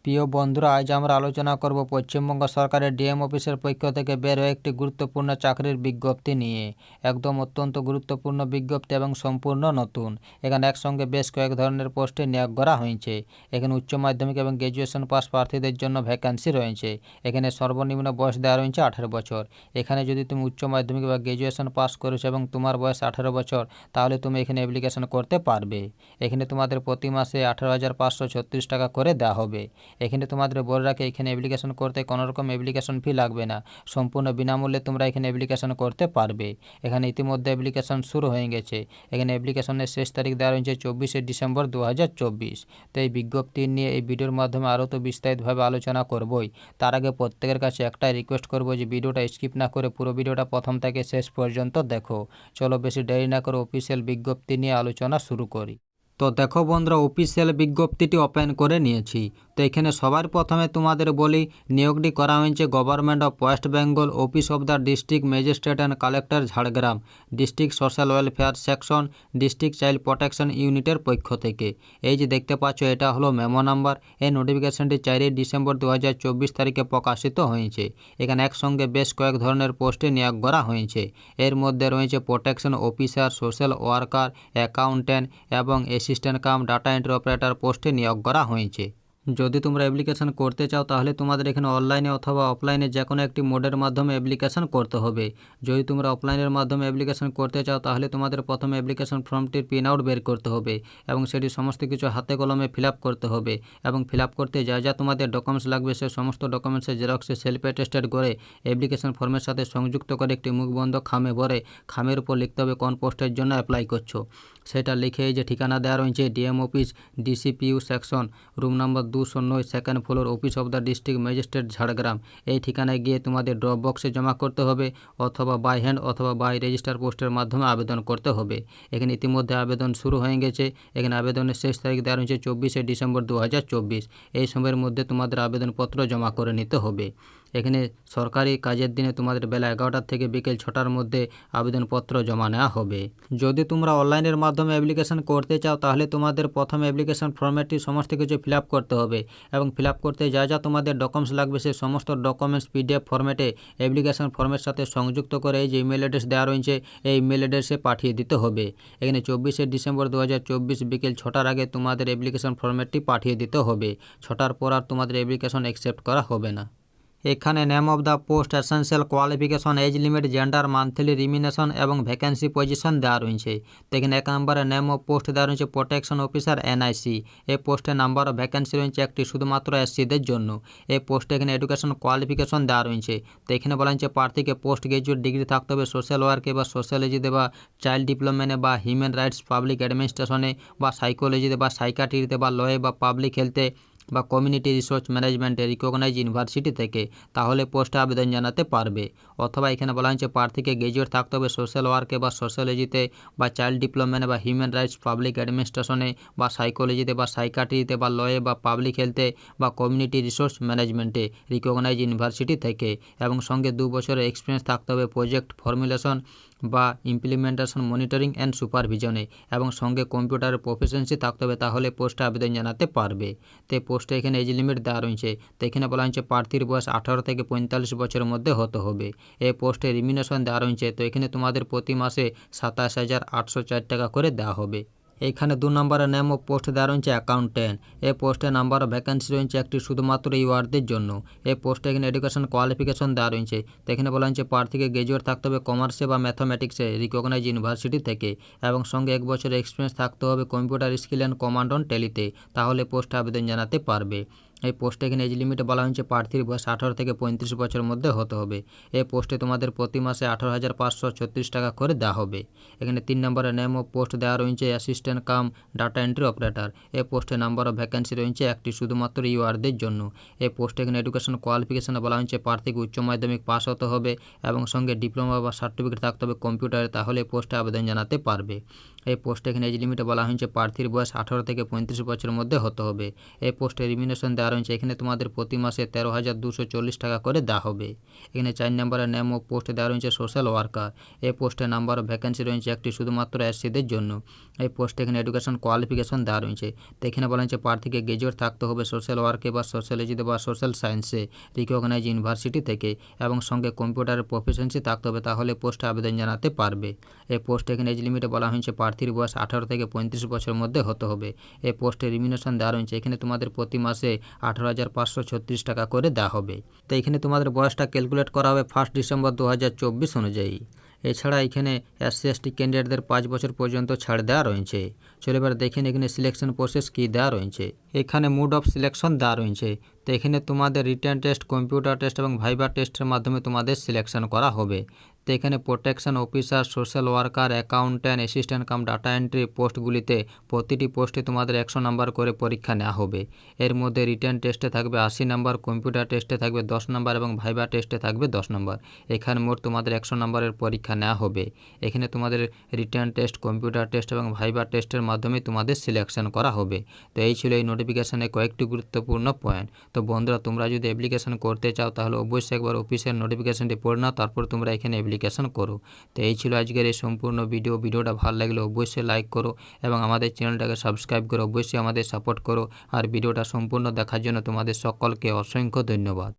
প্রিয় বন্ধুরা, আজ আমরা আলোচনা করব পশ্চিমবঙ্গ সরকারের ডিএম অফিসের পক্ষ থেকে বের হয়ে একটি গুরুত্বপূর্ণ চাকরির বিজ্ঞপ্তি নিয়ে। একদম অত্যন্ত গুরুত্বপূর্ণ বিজ্ঞপ্তি এবং সম্পূর্ণ নতুন। এখানে একসঙ্গে বেশ কয়েক ধরনের পোস্টে নিয়োগ করা হয়েছে। এখানে উচ্চ মাধ্যমিক এবং গ্র্যাজুয়েশন পাস প্রার্থীদের জন্য ভ্যাকেন্সি রয়েছে। এখানে সর্বনিম্ন বয়স দেওয়া রয়েছে 18 বছর। এখানে যদি তুমি উচ্চ মাধ্যমিক বা গ্র্যাজুয়েশন পাস করেছো এবং তোমার বয়স 18 বছর, তাহলে তুমি এখানে অ্যাপ্লিকেশন করতে পারবে। এখানে তোমাদের প্রতি মাসে 18,536 টাকা করে দেওয়া হবে। এখানে তোমাদের বলে রাখে, এখানে অ্যাপ্লিকেশন করতে কোনো রকম অ্যাপ্লিকেশন ফি লাগবে না। সম্পূর্ণ বিনামূল্যে তোমরা এখানে অ্যাপ্লিকেশন করতে পারবে। এখানে ইতিমধ্যে অ্যাপ্লিকেশন শুরু হয়ে গেছে। এখানে অ্যাপ্লিকেশনের শেষ তারিখ দেওয়া রয়েছে 24শে ডিসেম্বর 2024। তো এই বিজ্ঞপ্তি নিয়ে এই ভিডিওর মাধ্যমে আরও তো বিস্তারিতভাবে আলোচনা করবই। তার আগে প্রত্যেকের কাছে একটাই রিকোয়েস্ট করবো যে ভিডিওটা স্কিপ না করে পুরো ভিডিওটা প্রথম থেকে শেষ পর্যন্ত দেখো। চলো বেশি দেরি না করে অফিসিয়াল বিজ্ঞপ্তি নিয়ে আলোচনা শুরু করি। তো দেখো বন্ধুরা, অফিসিয়াল বিজ্ঞপ্তিটি ওপেন করে নিয়েছি। তো এখানে সবার প্রথমে তোমাদের বলি, নিয়োগটি করা হয়েছে government of West Bengal, office of the district magistrate and collector Jhargram, district social welfare section, district child protection ইউনিটের পক্ষ থেকে। এই যে দেখতে পাচ্ছ, এটা হলো মেমো নাম্বার। এই নোটিফিকেশনটি 4 ডিসেম্বর 2024 তারিখে প্রকাশিত হয়েছে। এখানে একসঙ্গে বেশ কয়েক ধরনের পোস্টে নিয়োগ করা হয়েছে। এর মধ্যে রয়েছে protection officer, social worker, accountant এবং assistant cum data entry operator পোস্টে নিয়োগ করা হয়েছে। যদি তোমরা অ্যাপ্লিকেশন করতে চাও, তাহলে তোমাদের এখানে অনলাইনে অথবা অফলাইনে যে কোনো একটি মোডের মাধ্যমে অ্যাপ্লিকেশন করতে হবে। যদি তোমরা অফলাইনের মাধ্যমে অ্যাপ্লিকেশন করতে চাও, তাহলে তোমাদের প্রথমে অ্যাপ্লিকেশন ফর্মটির প্রিন্ট আউট বের করতে হবে এবং সেটি সমস্ত কিছু হাতে কলমে ফিল আপ করতে হবে। এবং ফিল আপ করতে যা যা তোমাদের ডকুমেন্টস লাগবে, সে সমস্ত ডকুমেন্টসের জেরক্সে সেলফ অ্যাটেস্টেড করে অ্যাপ্লিকেশন ফর্মের সাথে সংযুক্ত করে একটি মুখবন্ধ খামে ভরে খামের উপর লিখতে হবে কোন পোস্টের জন্য অ্যাপ্লাই করছো। সেটা লিখে এই যে ঠিকানা দেওয়া রয়েছে, DM office, DCPU section, room number 209, second floor, office of the district magistrate Jhargram. এই ঠিকানায় গিয়ে তোমাদের ড্রপ বক্সে জমা করতে হবে, অথবা বাই হ্যান্ড অথবা বাই রেজিস্টার পোস্টের মাধ্যমে আবেদন করতে হবে। এখানে ইতিমধ্যে আবেদন শুরু হয়ে গেছে। এখানে আবেদনের শেষ তারিখ দেওয়া রয়েছে 24শে ডিসেম্বর 2024। এই সময়ের মধ্যে তোমাদের আবেদনপত্র জমা করে নিতে হবে। এখানে সরকারি কাজের দিনে তোমাদের বেলা 11টা থেকে বিকেল 6টার মধ্যে আবেদনপত্র জমা নেওয়া হবে। যদি তোমরা অনলাইনের মাধ্যমে অ্যাপ্লিকেশন করতে চাও, তাহলে তোমাদের প্রথমে অ্যাপ্লিকেশন ফর্মেটটি সমস্ত কিছু ফিল আপ করতে হবে এবং ফিল আপ করতে যা যা তোমাদের ডকুমেন্টস লাগবে, সেই সমস্ত ডকুমেন্টস পিডিএফ ফর্মেটে অ্যাপ্লিকেশন ফর্মের সাথে সংযুক্ত করে এই যে ইমেল অ্যাড্রেস দেওয়া রয়েছে, এই ইমেল অ্যাড্রেসে পাঠিয়ে দিতে হবে। এখানে 24শে ডিসেম্বর 2024 বিকেল 6টার আগে তোমাদের অ্যাপ্লিকেশন ফর্মেটটি পাঠিয়ে দিতে হবে। 6টার পর আর তোমাদের অ্যাপ্লিকেশন অ্যাকসেপ্ট করা হবে না। এখানে name of the post, essential qualification, age limit, gender, monthly remuneration এবং ভ্যাকেন্সি পজিশন দেওয়া রয়েছে। তো এখানে 1 নম্বরে নেম অফ পোস্ট দেওয়া রয়েছে প্রোটেকশন অফিসার এনআইসি। এই পোস্টে নাম্বার অফ ভ্যাকেন্সি রয়েছে একটি, শুধুমাত্র এসসিদের জন্য। এই পোস্টে এখানে এডুকেশন কোয়ালিফিকেশন দেওয়া রয়েছে। তো এখানে বলা হয়েছে প্রার্থীকে পোস্ট গ্রাজুয়েট ডিগ্রি থাকতে হবে সোশ্যাল ওয়ার্কে বা সোশ্যালজিতে বা চাইল্ড ডেভেলপমেন্টে বা হিউম্যান রাইটস, পাবলিক অ্যাডমিনিস্ট্রেশনে বা সাইকোলজিতে বা সাইকাট্রিতে বা লয়ে বা পাবলিক হেলথে বা কমিউনিটি রিসোর্স ম্যানেজমেন্টে রিকগনাইজ ইউনিভার্সিটি থেকে, তাহলে পোস্টে আবেদন জানাতে পারবে। অথবা এখানে বলা হয়েছে প্রার্থীকে গ্রাজুয়েট থাকতে হবে সোশ্যাল ওয়ার্কে বা সোশ্যালজিতে বা চাইল্ড ডেভেলপমেন্টে বা হিউম্যান রাইটস, পাবলিক অ্যাডমিনিস্ট্রেশনে বা সাইকোলজিতে বা সাইকাট্রিতে বা লয়ে বা পাবলিক হেলথে বা কমিউনিটি রিসোর্স ম্যানেজমেন্টে রিকগনাইজ ইউনিভার্সিটি থেকে, এবং সঙ্গে 2 বছরের এক্সপিরিয়েন্স থাকতে হবে প্রজেক্ট ফর্মুলেশন বা ইমপ্লিমেন্টেশন, মনিটরিং অ্যান্ড সুপারভিশনে, এবং সঙ্গে কম্পিউটারের প্রফিসিয়েন্সি থাকতে হবে, তাহলে পোস্টে আবেদন জানাতে পারবে। তো পোস্টে এখানে এজ লিমিট দেওয়া রয়েছে। তো এখানে বলা হয়েছে প্রার্থীর বয়স 18 থেকে 45 বছরের মধ্যে হতে হবে। এই পোস্টে রিমিনেশন দেওয়া রয়েছে। তো এখানে তোমাদের প্রতি মাসে 27,804 টাকা করে দেওয়া হবে। এইখানে 2 নম্বরের নেম অফ পোস্ট দেওয়া রয়েছে অ্যাকাউন্ট্যান্ট। এই পোস্টে নাম্বার অফ ভ্যাকেন্সি রয়েছে একটি, শুধুমাত্র ইউআরদের জন্য। এই পোস্টে এখানে এডুকেশন কোয়ালিফিকেশন দেওয়া রয়েছে। তো এখানে বলা হয়েছে প্রার্থীকে গ্রাজুয়েট থাকতে হবে কমার্সে বা ম্যাথামেটিক্সে রিকগনাইজ ইউনিভার্সিটি থেকে, এবং সঙ্গে 1 বছরের এক্সপিরিয়েন্স থাকতে হবে computer skill and command on টেলিতে, তাহলে পোস্টে আবেদন জানাতে পারবে। এই পোস্টে এখানে এজ লিমিটে বলা হয়েছে প্রার্থীর বয়স 18 থেকে 35 বছরের মধ্যে হতে হবে। এই পোস্টে তোমাদের প্রতি মাসে 18,536 টাকা করে দেওয়া হবে। এখানে 3 নম্বরের নেম অফ পোস্ট দেওয়া রয়েছে assistant cum data entry operator. এই পোস্টে নাম্বার অফ ভ্যাকেন্সি রয়েছে একটি, শুধুমাত্র ইউআরদের জন্য। এই পোস্টে এখানে এডুকেশন কোয়ালিফিকেশনে বলা হয়েছে প্রার্থীকে উচ্চ মাধ্যমিক পাস হতে হবে এবং সঙ্গে ডিপ্লোমা বা সার্টিফিকেট থাকতে হবে কম্পিউটারে, তাহলে পোস্টে আবেদন জানাতে পারবে। এই পোস্টে এখানে এজ লিমিটে বলা হয়েছে প্রার্থীর বয়স 18 থেকে 35 বছরের মধ্যে হতে হবে। এই পোস্টে রিমিনেশন দেওয়া রয়েছে এখানে তোমাদের প্রতি মাসে 13,240 টাকা করে দেওয়া হবে। এখানে 4 নম্বরের নেম ও পোস্ট দেওয়া রয়েছে সোশ্যাল ওয়ার্কার। এই পোস্টে নাম্বার অফ ভ্যাকেন্সি রয়েছে একটি শুধুমাত্র এসসিদের জন্য। এই পোস্টে এখানে এডুকেশন কোয়ালিফিকেশন দেওয়া রয়েছে। তো এখানে বলা হয়েছে প্রার্থীকে গ্র্যাজুয়েট থাকতে হবে সোশ্যাল ওয়ার্কে বা সোশ্যালজিতে বা সোশ্যাল সায়েন্সে রিকগনাইজ ইউনিভার্সিটি থেকে, এবং সঙ্গে কম্পিউটারের প্রফিসিয়েন্সি থাকতে হবে, তাহলে পোস্টে আবেদন জানাতে পারবে। এই পোস্টে এখানে এজ লিমিটে বলা হয়েছে প্রার্থীর বয়স 18 থেকে 35 বছরের মধ্যে হতে হবে। এই পোস্টে রিমিউনেশন দেওয়া রয়েছে এখানে তোমাদের প্রতি মাসে 18,536 টাকা করে দেওয়া হবে। তো এখানে তোমাদের বয়সটা ক্যালকুলেট করা হবে 1 ডিসেম্বর 2024 অনুযায়ী। এছাড়া এখানে এসসি এসটি ক্যান্ডিডেটদের 5 বছর পর্যন্ত ছাড় দেওয়া রয়েছে। চলো এবার দেখেন এখানে সিলেকশন প্রসেস কী দেওয়া রয়েছে। এখানে মোড অফ সিলেকশন দেওয়া রয়েছে। তো এখানে তোমাদের রিটেন টেস্ট, কম্পিউটার টেস্ট এবং ভাইবা টেস্টের মাধ্যমে তোমাদের সিলেকশন করা হবে। তো এখানে protection officer, social worker, accountant, assistant cum data entry পোস্টগুলিতে প্রতিটি পোস্টে তোমাদের 100 নাম্বার করে পরীক্ষা নেওয়া হবে। এর মধ্যে রিটেন টেস্টে থাকবে 80 নাম্বার, কম্পিউটার টেস্টে থাকবে 10 নাম্বার এবং ভাইবা টেস্টে থাকবে 10 নাম্বার। এখানে মোট তোমাদের 100 নাম্বারের পরীক্ষা নেওয়া হবে। এখানে তোমাদের রিটেন টেস্ট, কম্পিউটার টেস্ট এবং ভাইবা টেস্টের মাধ্যমে তোমাদের সিলেকশন করা হবে। তো এই ছিল এই নোটিফিকেশানে কয়েকটি গুরুত্বপূর্ণ পয়েন্ট। তো বন্ধুরা, তোমরা যদি অ্যাপ্লিকেশন করতে চাও তাহলে অবশ্যই একবার অফিসিয়াল নোটিফিকেশানটি পড়ে নাও, তারপর তোমরা এখানে অ্যাপ্লিকেশন করো। তো এই ছিল আজকের এই সম্পূর্ণ ভিডিওটা ভালো লাগলে অবশ্যই লাইক করো এবং আমাদের চ্যানেলটাকে সাবস্ক্রাইব করো, অবশ্যই আমাদের সাপোর্ট করো। আর ভিডিওটা সম্পূর্ণ দেখার জন্য তোমাদের সকলকে অসংখ্য ধন্যবাদ।